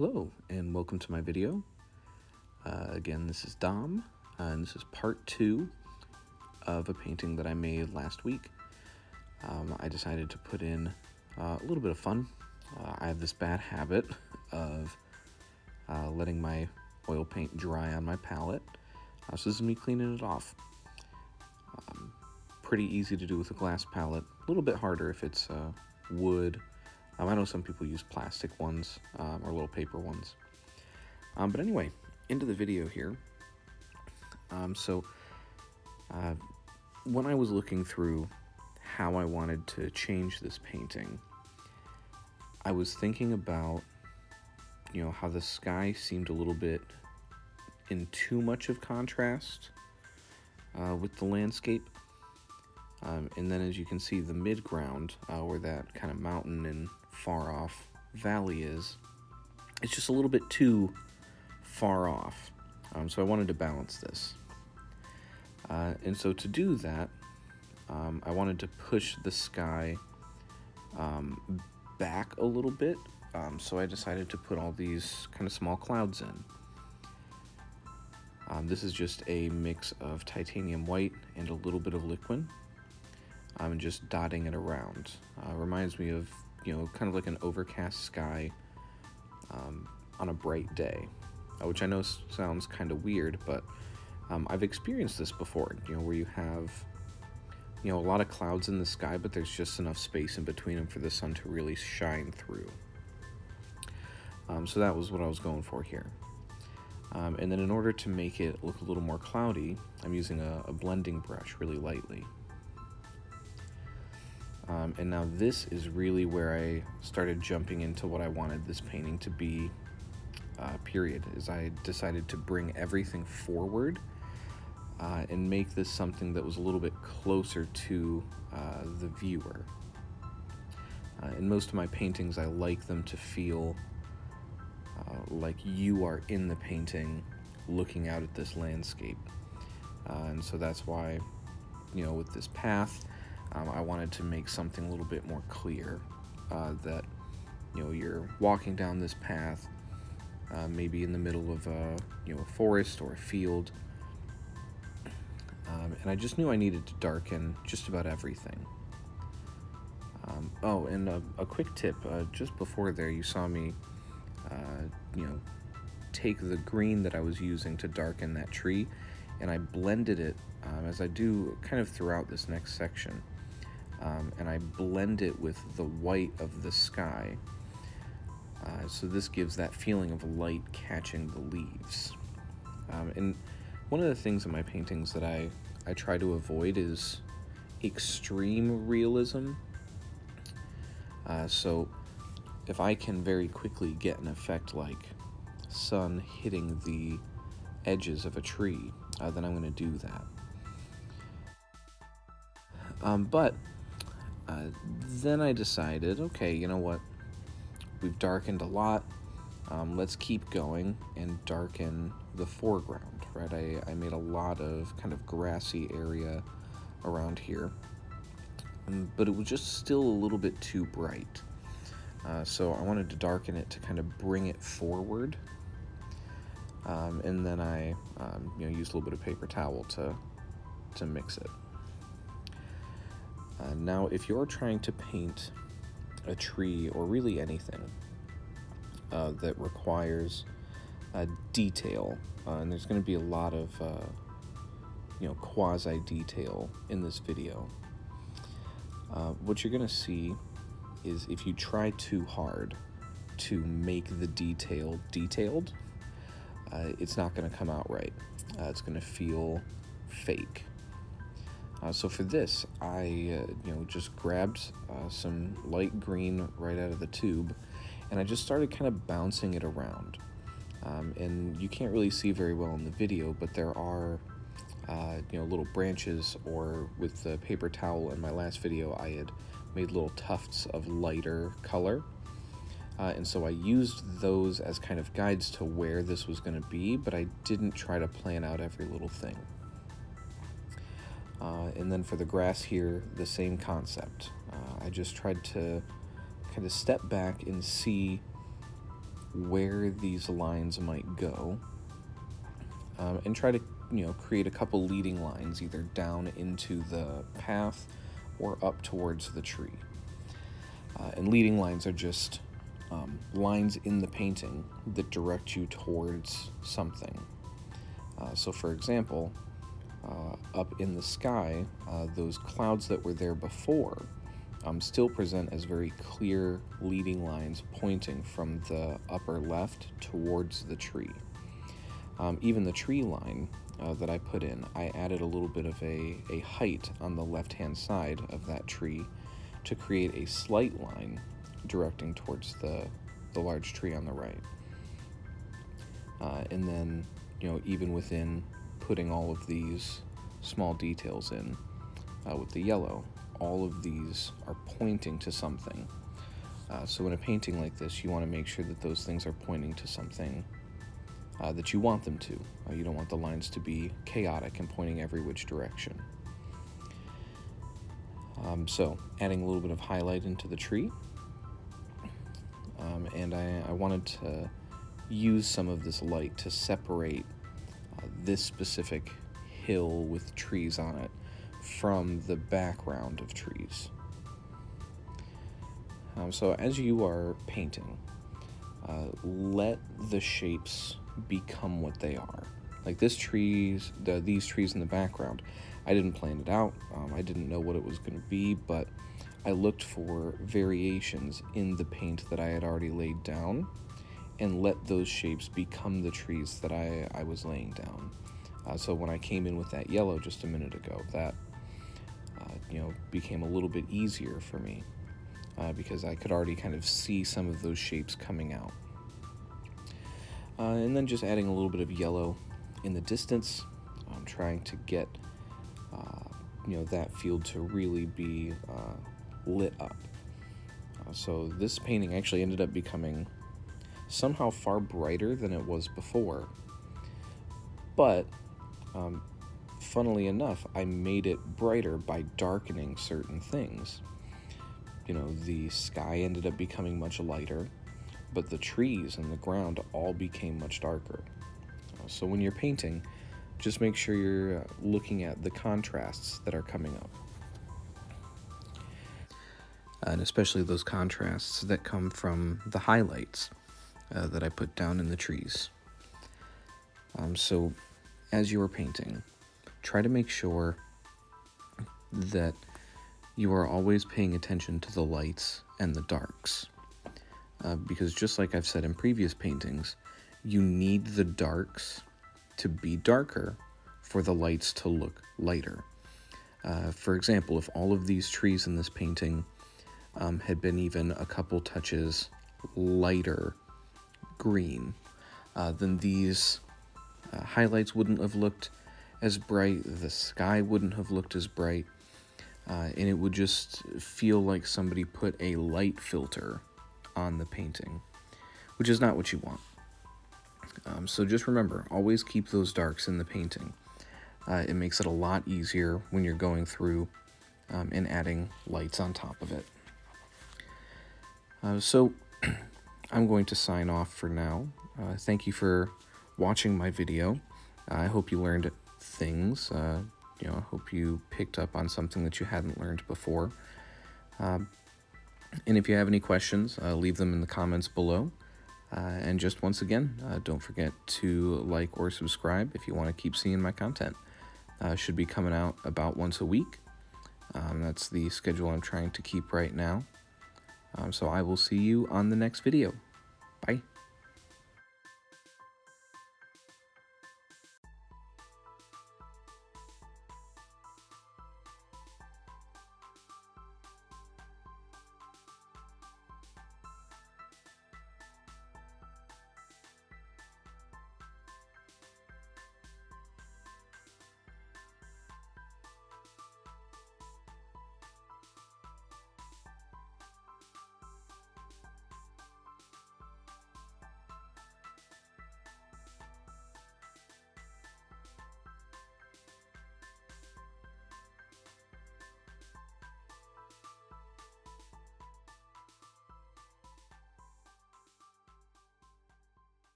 Hello and welcome to my video. Again, this is Dom, and this is part 2 of a painting that I made last week. I decided to put in a little bit of fun. I have this bad habit of letting my oil paint dry on my palette, so this is me cleaning it off. Pretty easy to do with a glass palette, a little bit harder if it's wood. I know some people use plastic ones or little paper ones. But anyway, into the video here. When I was looking through how I wanted to change this painting, I was thinking about, how the sky seemed a little bit in too much of contrast with the landscape. And then as you can see, the midground, where that kind of mountain and far off valley is, it's just a little bit too far off. So I wanted to balance this. And so to do that, I wanted to push the sky back a little bit. So I decided to put all these kind of small clouds in. This is just a mix of titanium white and a little bit of liquid. And just dotting it around. Reminds me of, kind of like an overcast sky on a bright day, which I know sounds kind of weird, but I've experienced this before, where you have, a lot of clouds in the sky, but there's just enough space in between them for the sun to really shine through. So that was what I was going for here. And then in order to make it look a little more cloudy, I'm using a blending brush really lightly. And now this is really where I started jumping into what I wanted this painting to be, period, is I decided to bring everything forward and make this something that was a little bit closer to the viewer. In most of my paintings, I like them to feel like you are in the painting looking out at this landscape. And so that's why, with this path, I wanted to make something a little bit more clear, that, you're walking down this path, maybe in the middle of a forest or a field, and I just knew I needed to darken just about everything. Oh, and a quick tip, just before there, you saw me, take the green that I was using to darken that tree, and I blended it, as I do kind of throughout this next section. And I blend it with the white of the sky. So this gives that feeling of light catching the leaves. And one of the things in my paintings that I try to avoid is extreme realism. So if I can very quickly get an effect like sun hitting the edges of a tree, then I'm going to do that. But then I decided, okay, you know what, we've darkened a lot, let's keep going and darken the foreground, right? I made a lot of kind of grassy area around here, but it was just still a little bit too bright. So I wanted to darken it to kind of bring it forward, and then I used a little bit of paper towel to mix it. Now, if you're trying to paint a tree or really anything that requires detail, and there's going to be a lot of quasi-detail in this video, what you're going to see is if you try too hard to make the detail detailed, it's not going to come out right. It's going to feel fake. So for this, I just grabbed some light green right out of the tube, and I just started kind of bouncing it around. And you can't really see very well in the video, but there are little branches, or with the paper towel in my last video, I had made little tufts of lighter color. And so I used those as kind of guides to where this was going to be, but I didn't try to plan out every little thing. And then for the grass here, the same concept. I just tried to kind of step back and see where these lines might go, and try to, create a couple leading lines either down into the path or up towards the tree. And leading lines are just lines in the painting that direct you towards something. So for example, up in the sky, those clouds that were there before still present as very clear leading lines pointing from the upper left towards the tree. Even the tree line that I put in, I added a little bit of a height on the left-hand side of that tree to create a slight line directing towards the large tree on the right. And then, even within putting all of these small details in with the yellow, all of these are pointing to something. So in a painting like this, you want to make sure that those things are pointing to something that you want them to. You don't want the lines to be chaotic and pointing every which direction. So adding a little bit of highlight into the tree. And I wanted to use some of this light to separate this specific hill with trees on it from the background of trees. So as you are painting, let the shapes become what they are. Like these trees in the background, I didn't plan it out. I didn't know what it was going to be, but I looked for variations in the paint that I had already laid down and let those shapes become the trees that I was laying down. So when I came in with that yellow just a minute ago, that became a little bit easier for me because I could already kind of see some of those shapes coming out. And then just adding a little bit of yellow in the distance, trying to get that field to really be lit up. So this painting actually ended up becoming somehow far brighter than it was before, but funnily enough, I made it brighter by darkening certain things. The sky ended up becoming much lighter, but the trees and the ground all became much darker. So when you're painting, just make sure you're looking at the contrasts that are coming up. And especially those contrasts that come from the highlights that I put down in the trees. So as you are painting, try to make sure that you are always paying attention to the lights and the darks. Because just like I've said in previous paintings, you need the darks to be darker for the lights to look lighter. For example, if all of these trees in this painting had been even a couple touches lighter green, then these highlights wouldn't have looked as bright, the sky wouldn't have looked as bright, and it would just feel like somebody put a light filter on the painting, which is not what you want. So just remember, always keep those darks in the painting. It makes it a lot easier when you're going through and adding lights on top of it. So I'm going to sign off for now. Thank you for watching my video. I hope you learned things. I hope you picked up on something that you hadn't learned before. And if you have any questions, leave them in the comments below. And just once again, don't forget to like or subscribe if you want to keep seeing my content. Should be coming out about once a week. That's the schedule I'm trying to keep right now. So I will see you on the next video. Bye.